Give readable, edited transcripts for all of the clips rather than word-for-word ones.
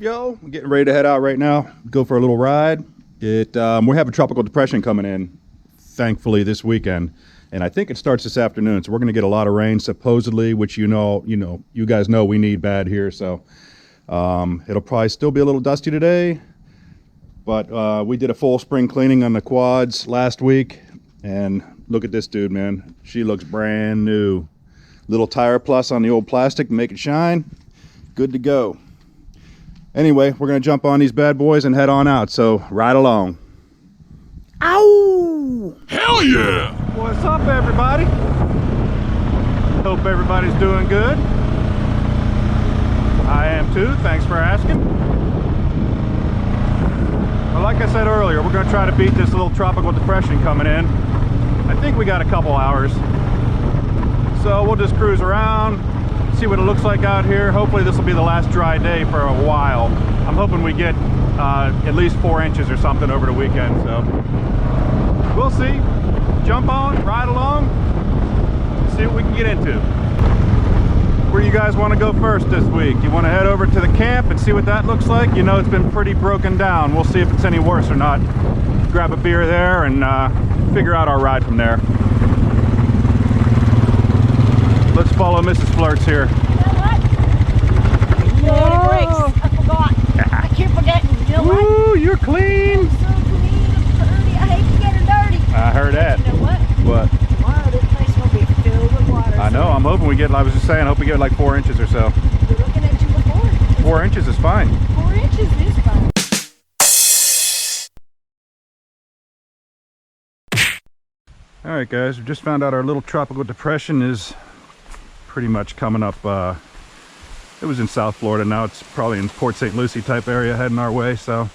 yo? I'm getting ready to head out right now. Go for a little ride. We have a tropical depression coming in, thankfully, this weekend. And I think it starts this afternoon, so we're going to get a lot of rain, supposedly, which you guys know we need bad here. So it'll probably still be a little dusty today. But we did a full spring cleaning on the quads last week. And look at this dude, man. She looks brand new. Little tire plus on the old plastic to make it shine. Good to go. Anyway, we're going to jump on these bad boys and head on out. So ride along. Ow! Hell yeah! What's up, everybody? Hope everybody's doing good. I am too. Thanks for asking. Well, like I said earlier, we're going to try to beat this little tropical depression coming in. I think we got a couple hours. So we'll just cruise around, see what it looks like out here. Hopefully this will be the last dry day for a while. I'm hoping we get at least 4 inches or something over the weekend, so we'll see. Jump on, ride along, see what we can get into. Where do you guys want to go first this week? You want to head over to the camp and see what that looks like? You know, it's been pretty broken down. We'll see if it's any worse or not. Grab a beer there and figure out our ride from there. Let's follow Mrs. Flirtz here. You know what? Brakes. I forgot. I keep forgetting. You know what? Ooh, you're clean. So clean and pretty. I hate to get her dirty. I heard that. You know what? What? Wow, this place will be filled with water. I know. I'm hoping we get, I was just saying, I hope we get like 4 inches or so. We're looking at you before. 4 inches is fine. 4 inches is fine. All right, guys, we just found out our little tropical depression is pretty much coming up. It was in South Florida. Now it's probably in Port St. Lucie type area heading our way. So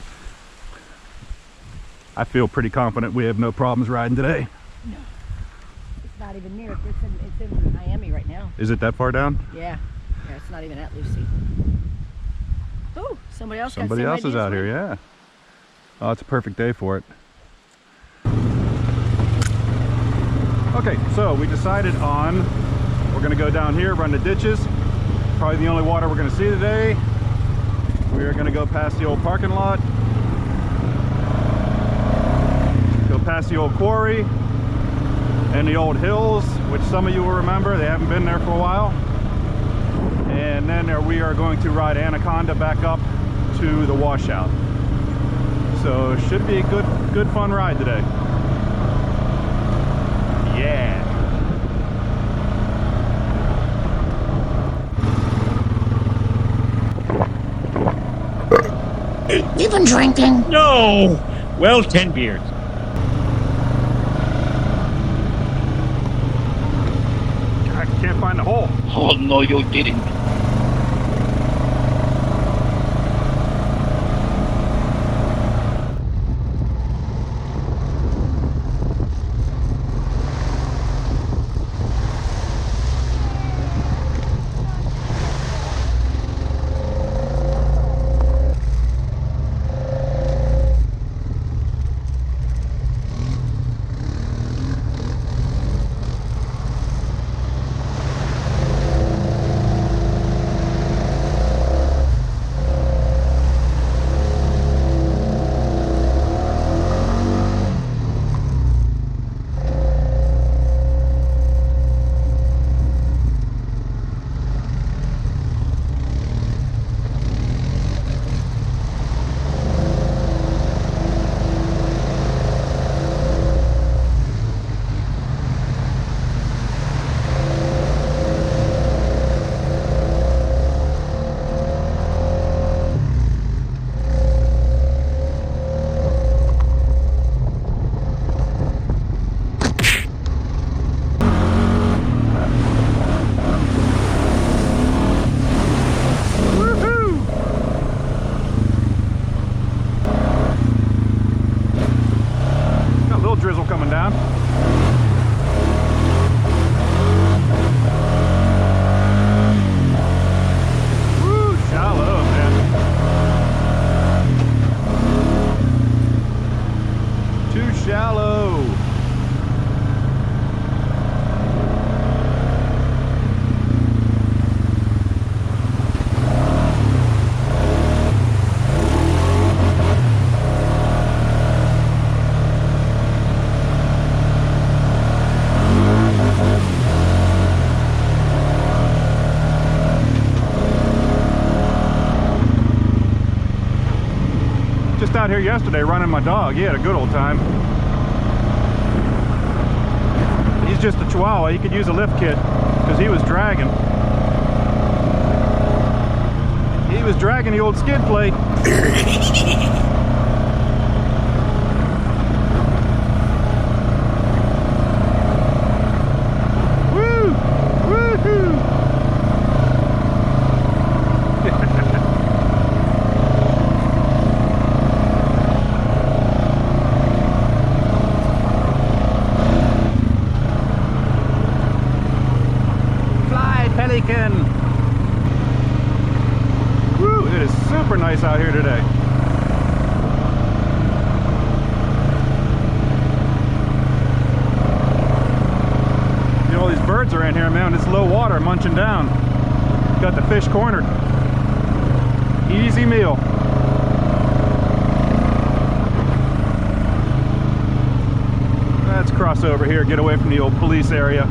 I feel pretty confident we have no problems riding today. No. It's not even near. It's in Miami right now. Is it that far down? Yeah. Yeah, it's not even at Lucie. Oh, somebody else is out here, yeah. Oh, it's a perfect day for it. Okay, so we decided on, we're gonna go down here, run the ditches. Probably the only water we're gonna see today. We are gonna go past the old parking lot. Go past the old quarry and the old hills, which some of you will remember. They haven't been there for a while. And then we are going to ride Anaconda back up to the washout. So it should be a good fun ride today. Yeah. You've been drinking? No! Well, 10 beers. I can't find the hole. Oh, no, you didn't. out here yesterday running my dog. He had a good old time. He's just a Chihuahua. He could use a lift kit because he was dragging. He was dragging the old skid plate. Woo! Woohoo! Fly, pelican! Woo! It is super nice out here today. You know, all these birds are in here, man. It's low water, munching down. Got the fish cornered. Easy meal. Let's cross over here, get away from the old police area.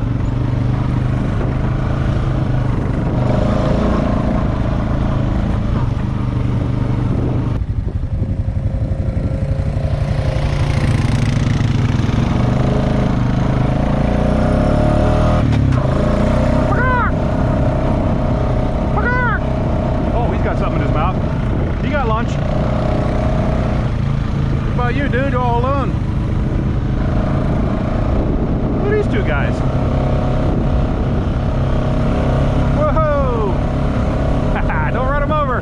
You dude, all alone. Who are these two guys? Whoa! Don't run them over.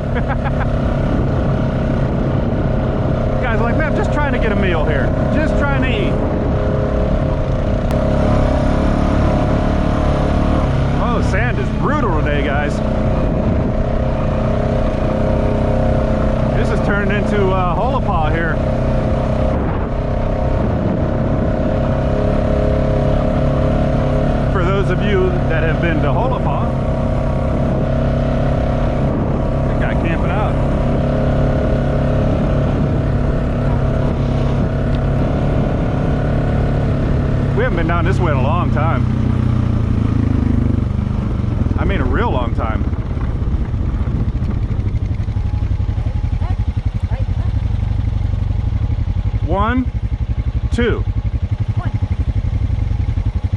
Guys, like, man, I'm just trying to get a meal here. Just trying to eat. Oh, sand is brutal today, guys. This is turning into Holopah here. For those of you that have been to Holopah, the guy camping out. We haven't been down this way in a long time. I mean, a real long time. One, two.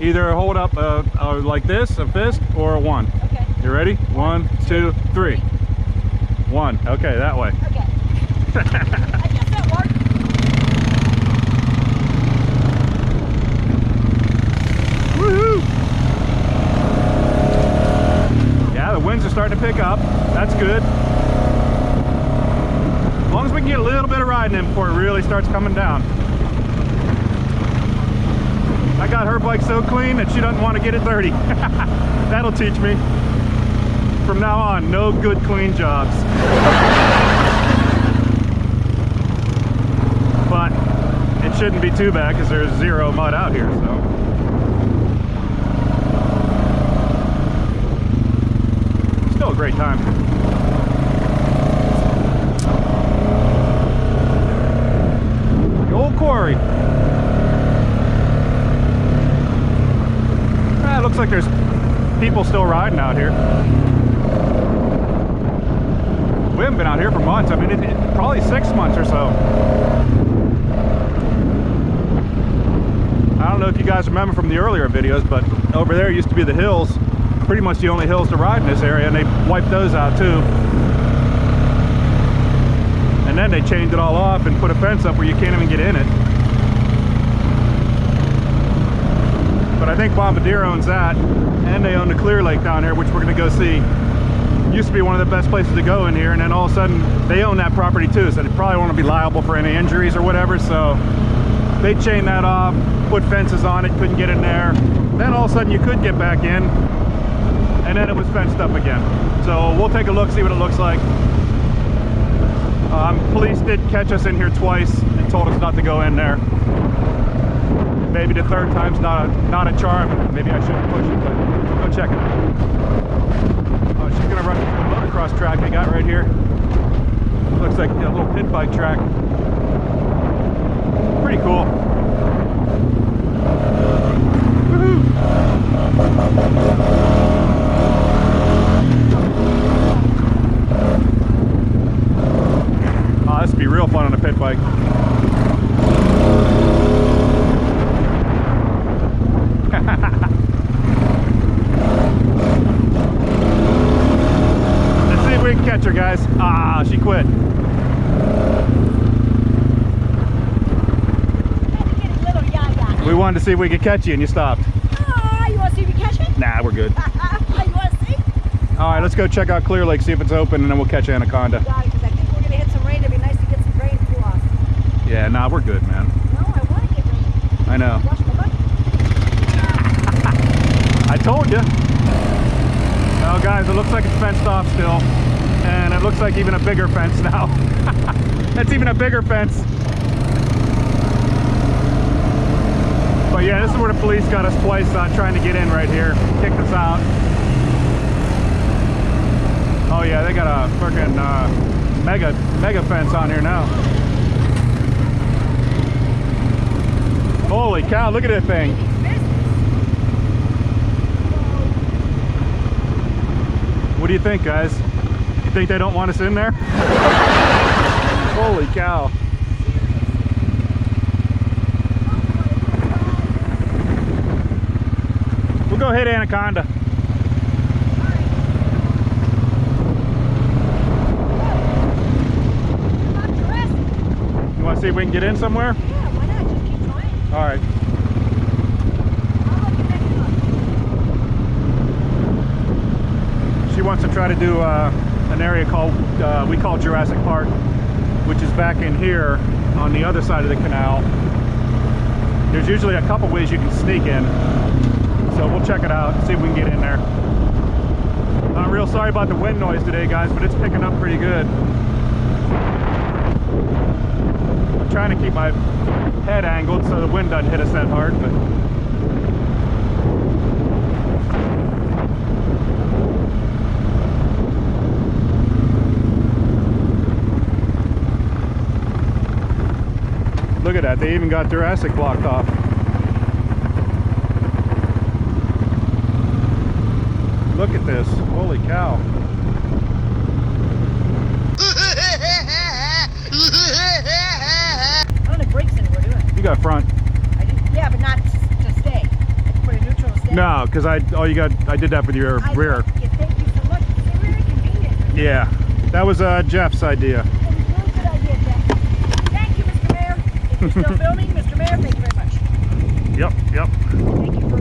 Either hold up like this, a fist, or a one. Okay. You ready? One, two, three. One. Okay, that way. Okay. I guess that worked. Woohoo! Yeah, the winds are starting to pick up. That's good. As long as we can get a little bit of riding in before it really starts coming down. I got her bike so clean that she doesn't want to get it dirty. That'll teach me. From now on, no good clean jobs. But it shouldn't be too bad because there's zero mud out here, so. Still a great time. The old quarry. It looks like there's people still riding out here. We haven't been out here for months. I mean, probably 6 months or so. I don't know if you guys remember from the earlier videos, but over there used to be the hills. Pretty much the only hills to ride in this area, and they wiped those out too. And then they chained it all off and put a fence up where you can't even get in it. But I think Bombardier owns that, and they own the Clear Lake down here, which we're going to go see. Used to be one of the best places to go in here, and then all of a sudden they own that property too, so they probably want to be liable for any injuries or whatever, so they chained that off, put fences on it, couldn't get in there. Then all of a sudden you could get back in, and then it was fenced up again. So we'll take a look, see what it looks like. Police did catch us in here twice and told us not to go in there. Maybe the third time's not a charm. Maybe I shouldn't push it, but we'll go check it. Oh, she's gonna run into the motocross track they got right here. Looks like a little pit bike track. Pretty cool. Woohoo! Oh, this be real fun on a pit bike. Let's see if we can catch her, guys. Ah, she quit. We wanted to see if we could catch you and you stopped. Oh, you want to see me catch it? Nah, we're good. You want to see? All right, let's go check out Clear Lake, see if it's open, and then we'll catch anaconda. Got it, because I think we're going to hit some rain. It'd be nice to get some rain to us. Yeah, nah, we're good, man. No, I want to get rain. I know. Wash my butt. I told you. Well, guys, it looks like it's fenced off still, and it looks like even a bigger fence now. That's even a bigger fence. But yeah, this is where the police got us twice trying to get in right here. Kicked us out. Oh yeah, they got a freaking mega fence on here now. Holy cow, look at that thing. What do you think, guys? You think they don't want us in there? Holy cow. We'll go hit anaconda. You want to see if we can get in somewhere? Yeah, why not? Just keep trying. All right. She wants to try to do an area called, we call Jurassic Park, which is back in here on the other side of the canal. There's usually a couple ways you can sneak in. So we'll check it out, see if we can get in there. I'm real sorry about the wind noise today, guys, but it's picking up pretty good. I'm trying to keep my head angled so the wind doesn't hit us that hard, but look at that, they even got Jurassic blocked off. Look at this, holy cow. I don't have brakes anywhere, do I? You got front. I do, yeah, but not to stay. Put a neutral to stay. No, because I did that with your rear. Yeah, thank you so much. It's very convenient. Yeah, that was Jeff's idea. It was a really good idea, Jeff. Thank you, Mr. Mayor. If you're still filming, Mr. Mayor, thank you very much. Yep. Thank you for...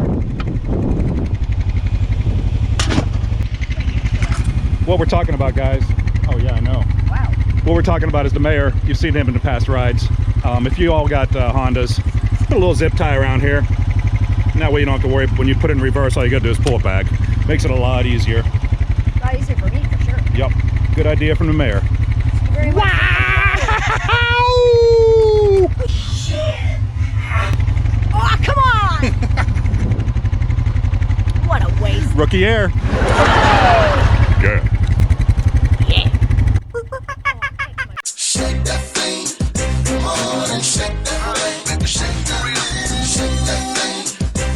What we're talking about, guys. Oh yeah, I know. Wow. What we're talking about is the mayor. You've seen him in the past rides. If you all got Hondas, put a little zip tie around here. And that way you don't have to worry. When you put it in reverse, all you gotta do is pull it back. Makes it a lot easier. A lot easier for me, for sure. Yep. Good idea from the mayor. Thank you very much. Wow! Oh, come on! What a waste. Rookie air. Yeah. Shake that thing, come on and shake that thing, shake that thing,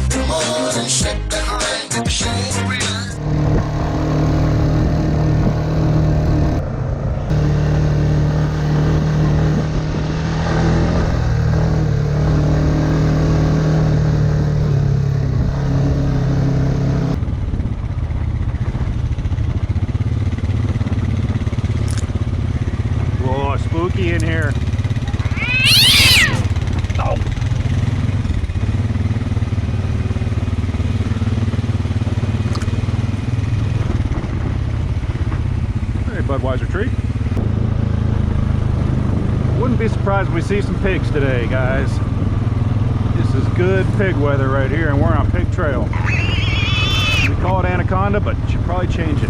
come on and shake that thing, shake it real. Whoa, spooky in here. Oh. Hey, Budweiser tree. Wouldn't be surprised if we see some pigs today, guys. This is good pig weather right here, and we're on Pig Trail. We call it Anaconda, but should probably change it.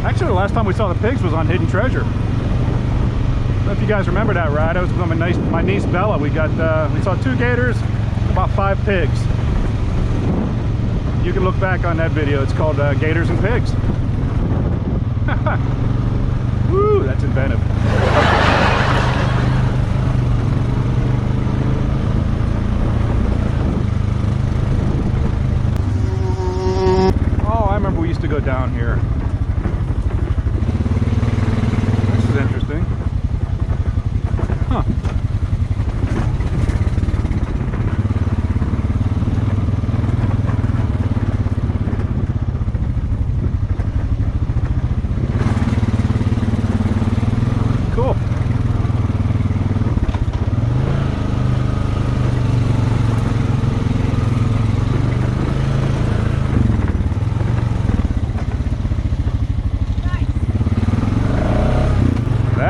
Actually, the last time we saw the pigs was on Hidden Treasure. I don't know if you guys remember that ride. I was with my niece Bella. We saw 2 gators, about 5 pigs. You can look back on that video. It's called Gators and Pigs. Woo, that's inventive. Oh, I remember we used to go down here.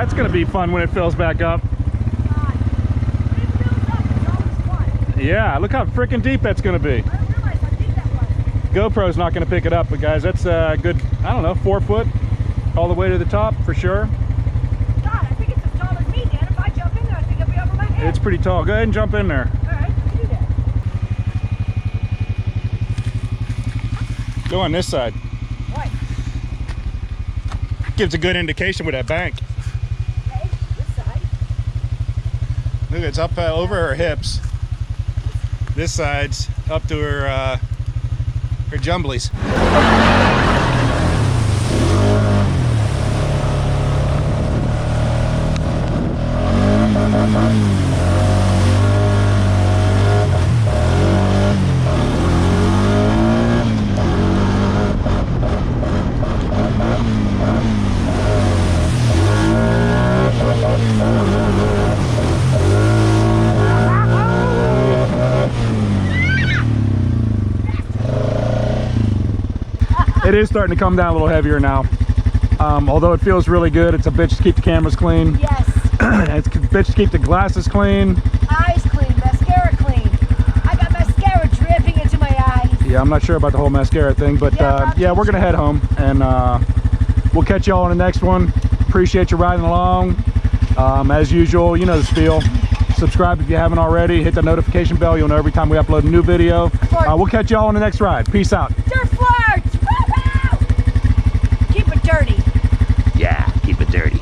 That's gonna be fun when it fills back up. God. When it fills up, it's always fun. Yeah, look how freaking deep that's gonna be. I didn't realize how deep that was. GoPro's not gonna pick it up, but guys, that's a good, I don't know, 4 foot all the way to the top for sure. God, I think it's as tall as me, Dan. If I jump in there, I think I'll be over my head. It's pretty tall. Go ahead and jump in there. All right, let's do that. Go on this side. Right. Gives a good indication with that bank. Okay, this side. Look, it's up over her hips. This side's up to her jumblies. It is starting to come down a little heavier now. Although it feels really good, it's a bitch to keep the cameras clean. Yes. It's a bitch to keep the glasses clean. Eyes clean, mascara clean. I got mascara dripping into my eyes. Yeah, I'm not sure about the whole mascara thing, but yeah, we're gonna head home and we'll catch y'all on the next one. Appreciate you riding along. As usual, you know the spiel. Subscribe if you haven't already. Hit the notification bell. You'll know every time we upload a new video. We'll catch y'all on the next ride. Peace out. Dirt Flirtz! Woo-hoo! Keep it dirty. Yeah, keep it dirty.